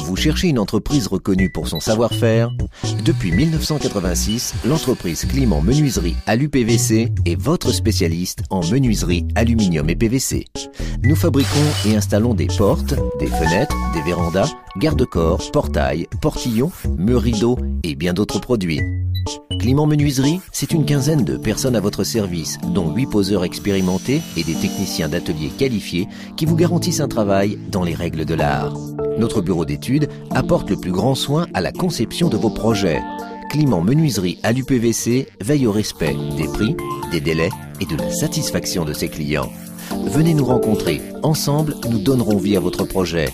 Vous cherchez une entreprise reconnue pour son savoir-faire? Depuis 1986, l'entreprise Clément Menuiserie Alu-PVC est votre spécialiste en menuiserie aluminium et PVC. Nous fabriquons et installons des portes, des fenêtres, des vérandas, garde-corps, portails, portillons, murs rideaux et bien d'autres produits. Clément Menuiserie, c'est une quinzaine de personnes à votre service, dont 8 poseurs expérimentés et des techniciens d'atelier qualifiés qui vous garantissent un travail dans les règles de l'art. Notre bureau d'études apporte le plus grand soin à la conception de vos projets. Clément Menuiserie Alu-PVC veille au respect des prix, des délais et de la satisfaction de ses clients. Venez nous rencontrer. Ensemble, nous donnerons vie à votre projet.